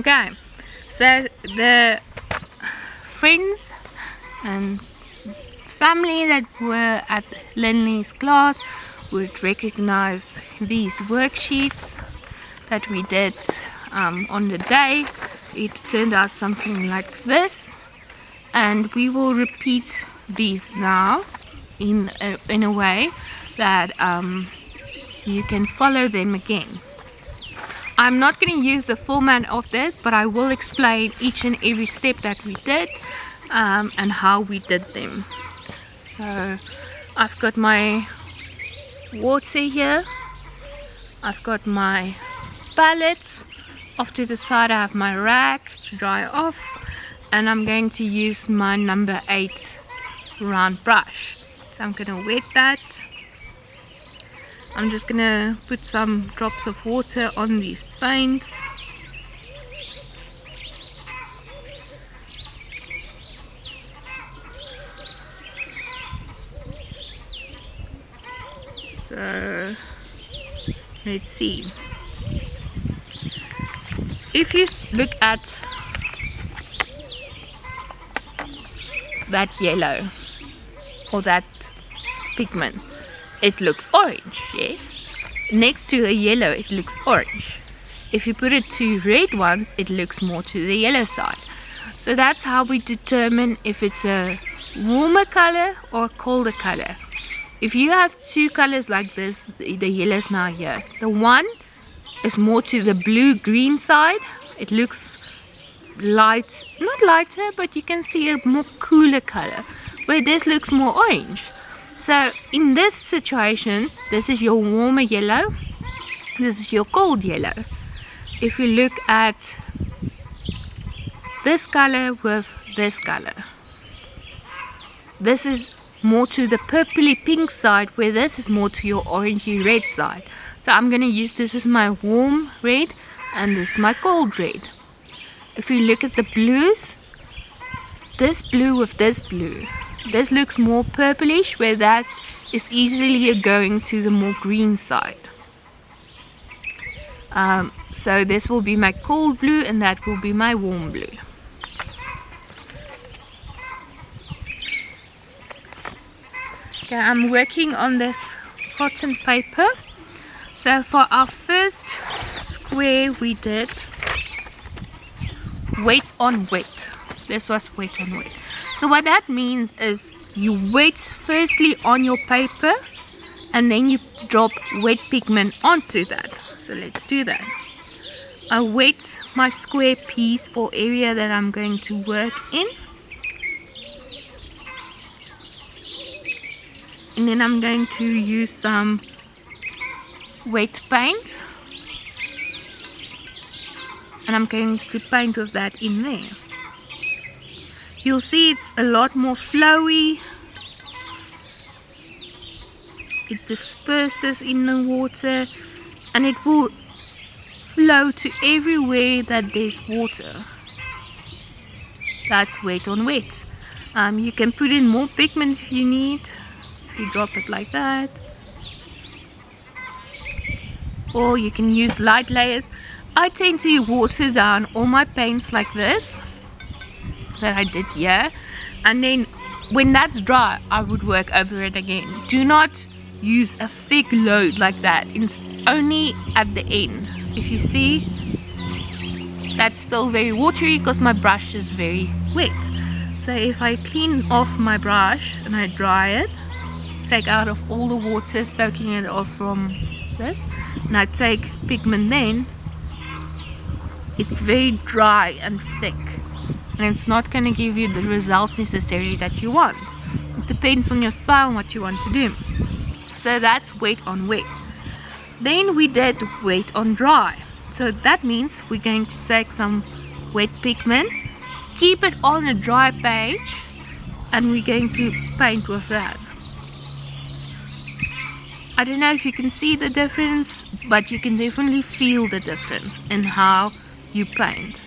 Okay, so the friends and family that were at Linley's class would recognize these worksheets that we did on the day. It turned out something like this, and we will repeat these now in a way that you can follow them again. I'm not going to use the format of this, but I will explain each and every step that we did and how we did them. So I've got my water here, I've got my palette, off to the side I have my rag to dry off, and I'm going to use my number 8 round brush. So I'm going to wet that. I'm just going to put some drops of water on these paints. So let's see. If you look at that yellow or that pigment, it looks orange, yes. Next to the yellow it looks orange. If you put it to red ones, it looks more to the yellow side. So that's how we determine if it's a warmer color or a colder color. If you have two colors like this, the yellow's now here. The one is more to the blue-green side. It looks light, not lighter, but you can see a more cooler color, where this looks more orange. So in this situation, this is your warmer yellow, this is your cold yellow. If you look at this color with this color, this is more to the purpley pink side, where this is more to your orangey red side. So I'm going to use this as my warm red and this is my cold red. If you look at the blues, this blue with this blue, this looks more purplish, where that is easily going to the more green side. So this will be my cold blue and that will be my warm blue. Okay, I'm working on this cotton paper. So for our first square we did wet on wet. This was wet on wet. So what that means is you wet firstly on your paper and then you drop wet pigment onto that. So let's do that. I wet my square piece or area that I'm going to work in. And then I'm going to use some wet paint. And I'm going to paint with that in there. You'll see it's a lot more flowy. It disperses in the water and it will flow to everywhere that there's water. That's wet on wet. You can put in more pigment if you need. If you drop it like that. Or you can use light layers. I tend to water down all my paints like this that I did here, and then when that's dry I would work over it again. Do not use a thick load like that. It's only at the end. If you see, that's still very watery because my brush is very wet. So if I clean off my brush and I dry it, take out of all the water, soaking it off from this, and I take pigment, then it's very dry and thick, and it's not going to give you the result necessarily that you want. It depends on your style and what you want to do. So that's wet on wet. Then we did wet on dry. So that means we're going to take some wet pigment, keep it on a dry page, and we're going to paint with that. I don't know if you can see the difference, but you can definitely feel the difference in how you paint.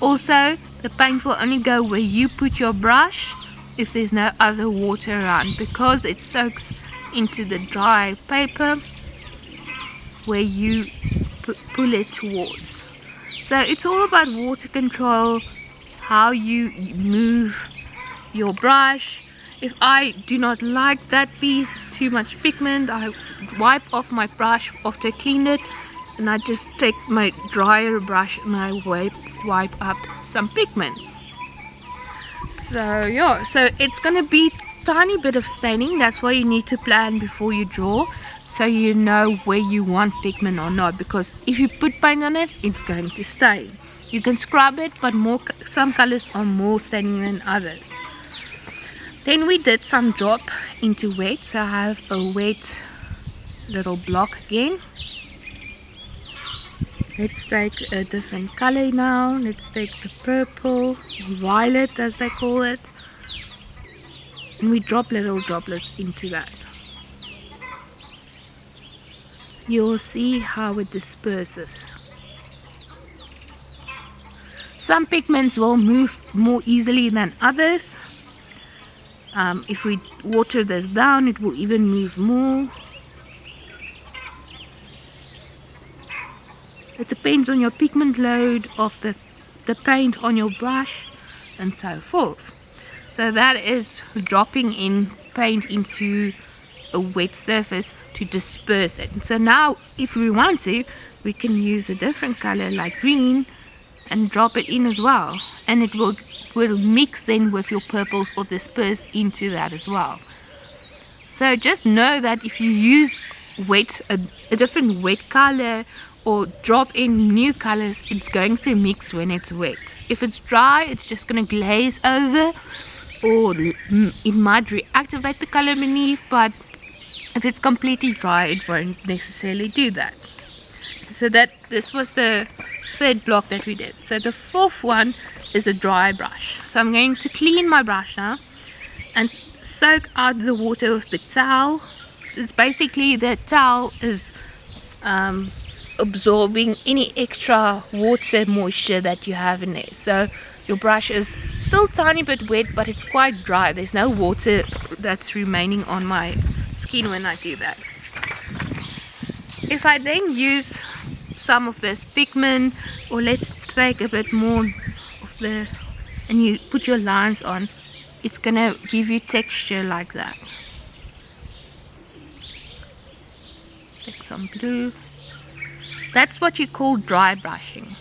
Also, the paint will only go where you put your brush if there's no other water around, because it soaks into the dry paper where you pull it towards. So it's all about water control, how you move your brush. If I do not like that piece, it's too much pigment, I wipe off my brush after I cleaned it, and I just take my drier brush and I wipe up some pigment. So yeah, so it's gonna be tiny bit of staining. That's why you need to plan before you draw, so you know where you want pigment or not, because if you put paint on it, it's going to stain. You can scrub it, but some colors are more staining than others. Then we did some drop into wet, so I have a wet little block again. Let's take a different color now. Let's take the purple, violet as they call it, and we drop little droplets into that. You'll see how it disperses. Some pigments will move more easily than others. If we water this down, it will even move more. It depends on your pigment load of the paint on your brush and so forth. So that is dropping in paint into a wet surface to disperse it. So now if we want to, we can use a different color like green and drop it in as well, and it will mix then with your purples or disperse into that as well. So just know that if you use wet, a different wet color, or drop in new colors, it's going to mix when it's wet. If it's dry, it's just going to glaze over, or it might reactivate the color beneath, but if it's completely dry, it won't necessarily do that. So this was the third block that we did. So the fourth one is a dry brush. So I'm going to clean my brush now and soak out the water with the towel. It's basically the towel is absorbing any extra water moisture that you have in there. So your brush is still a tiny bit wet, but it's quite dry. There's no water that's remaining on my skin when I do that. If I then use some of this pigment, or let's take a bit more of the, and you put your lines on, it's gonna give you texture like that. Take some blue. That's what you call dry brushing,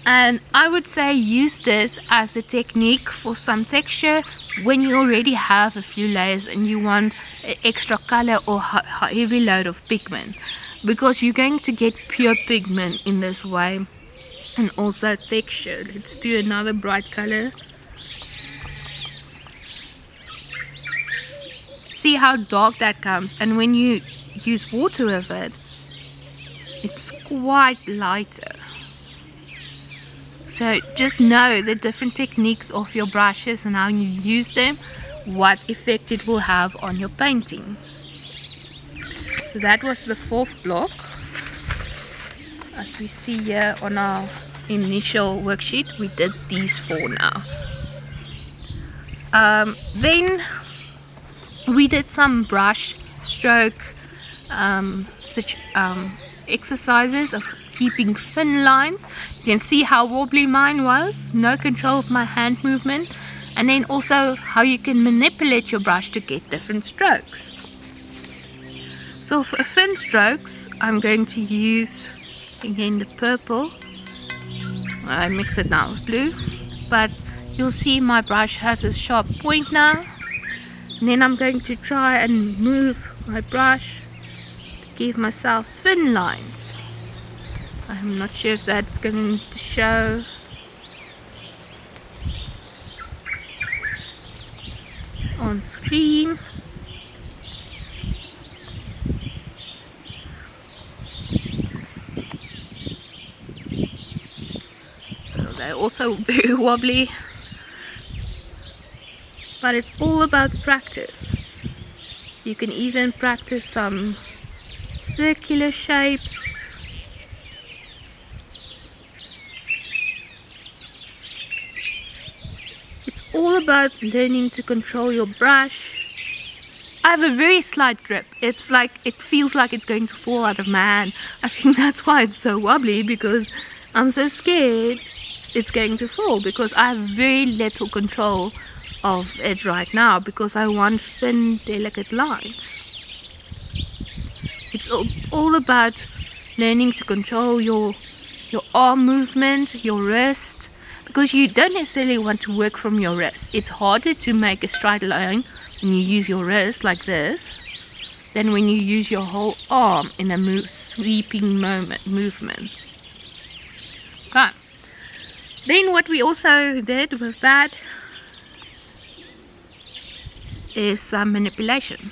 and I would say use this as a technique for some texture when you already have a few layers and you want extra color or heavy load of pigment, because you're going to get pure pigment in this way and also texture. Let's do another bright color. See how dark that comes, and when you use water with it, it's quite lighter. So just know the different techniques of your brushes and how you use them, what effect it will have on your painting. So that was the fourth block, as we see here on our initial worksheet. We did these four now. Then we did some brush stroke exercises of keeping thin lines. You can see how wobbly mine was, no control of my hand movement, and then also how you can manipulate your brush to get different strokes. So for thin strokes, I'm going to use again the purple. I mix it now with blue, but you'll see my brush has a sharp point now, and then I'm going to try and move my brush to give myself thin lines. I'm not sure if that's going to show. On screen. So they're also very wobbly, but it's all about practice. You can even practice some circular shapes. It's all about learning to control your brush. I have a very slight grip. It's like, it feels like it's going to fall out of my hand. I think that's why it's so wobbly, because I'm so scared it's going to fall because I have very little control of it right now because I want thin, delicate lines. It's all about learning to control your arm movement, your wrist, because you don't necessarily want to work from your wrist. It's harder to make a straight line when you use your wrist like this than when you use your whole arm in a sweeping movement. Okay. Then what we also did with that is some manipulation.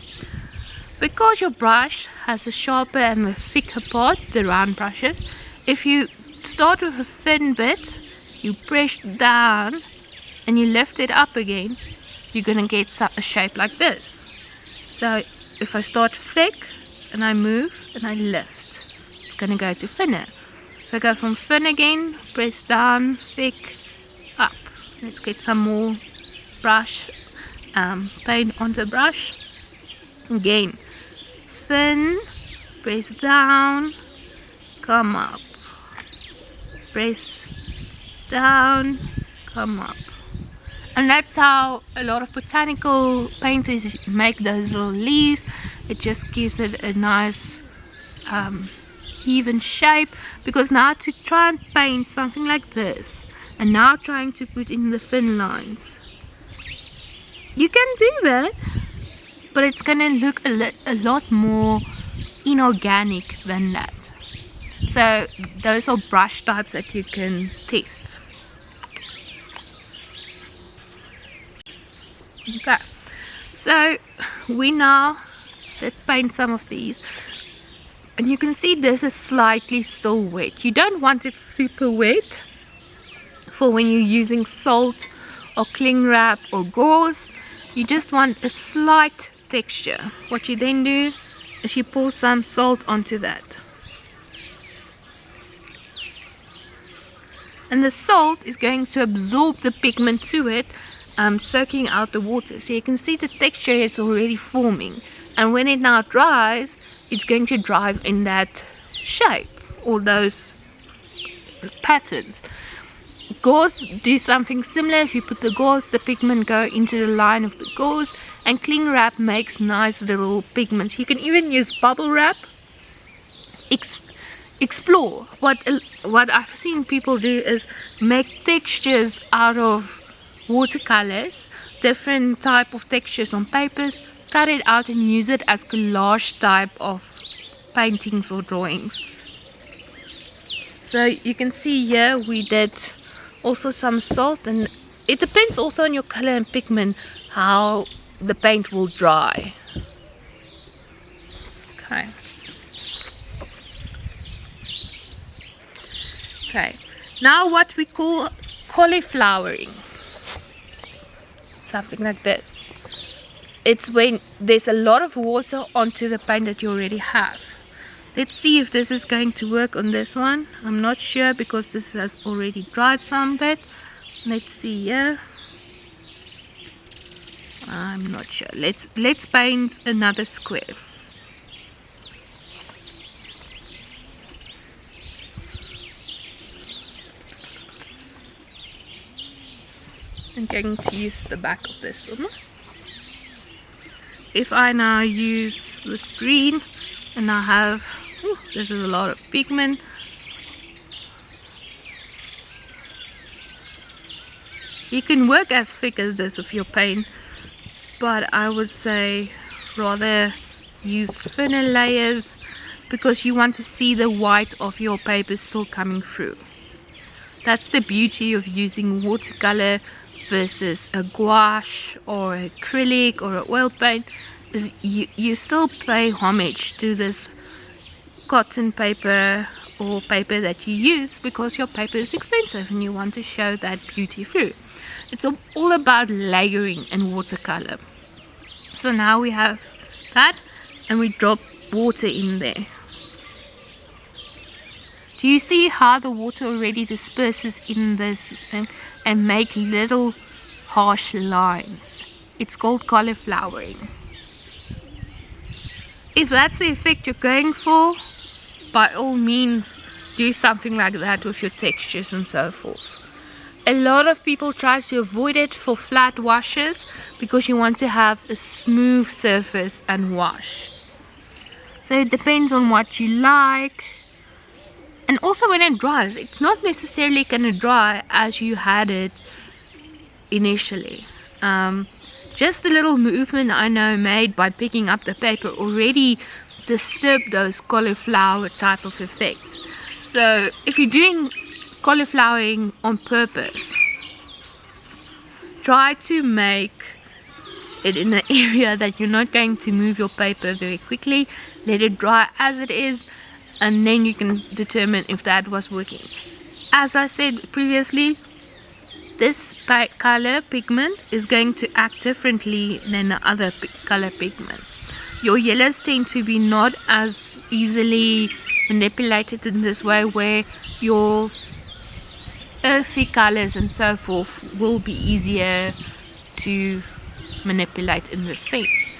Because your brush has the sharper and the thicker part, the round brushes, if you start with a thin bit, you press down and you lift it up again, you're going to get a shape like this. So if I start thick and I move and I lift, it's going to go to thinner. So I go from thin again, press down, thick, up. Let's get some more brush, paint on the brush. Again, thin, press down, come up, press down, come up. And that's how a lot of botanical painters make those little leaves. It just gives it a nice even shape, because now to try and paint something like this and now trying to put in the thin lines, you can do that, but it's gonna look a lot more inorganic than that. So those are brush types that you can test. Okay, so we now did paint some of these, and you can see this is slightly still wet. You don't want it super wet for when you're using salt or cling wrap or gauze. You just want a slight texture. What you then do is you pour some salt onto that, and the salt is going to absorb the pigment to it, soaking out the water. So you can see the texture is already forming, and when it now dries, it's going to dry in that shape or those patterns. Gauze do something similar. If you put the gauze, the pigment go into the line of the gauze, and cling wrap makes nice little pigments. You can even use bubble wrap. Explore. What I've seen people do is make textures out of watercolors, different type of textures on papers, cut it out and use it as collage type of paintings or drawings. So you can see here we did also some salt, and it depends also on your color and pigment how the paint will dry. Okay, now what we call cauliflowering, something like this. It's when there's a lot of water onto the paint that you already have. Let's see if this is going to work on this one. I'm not sure because this has already dried some bit. Let's see here. I'm not sure. Let's paint another square. I'm going to use the back of this one. If I now use this green, and I have, this is a lot of pigment. You can work as thick as this with your paint, but I would say rather use thinner layers, because you want to see the white of your paper still coming through. That's the beauty of using watercolor versus a gouache or acrylic or an oil paint, is you still pay homage to this cotton paper or paper that you use, because your paper is expensive and you want to show that beauty through. It's all about layering and watercolor. So now we have that, and we drop water in there. Do you see how the water already disperses in this and make little harsh lines? It's called cauliflowering. If that's the effect you're going for, by all means do something like that with your textures and so forth. A lot of people try to avoid it for flat washes because you want to have a smooth surface and wash. So it depends on what you like. And also when it dries, it's not necessarily going to dry as you had it initially. Just the little movement I know made by picking up the paper already disturbed those cauliflower type of effects. So if you're doing cauliflowering on purpose, try to make it in an area that you're not going to move your paper very quickly. Let it dry as it is, and then you can determine if that was working. As I said previously, this color pigment is going to act differently than the other color pigment. Your yellows tend to be not as easily manipulated in this way, where your earthy colors and so forth will be easier to manipulate in this sense.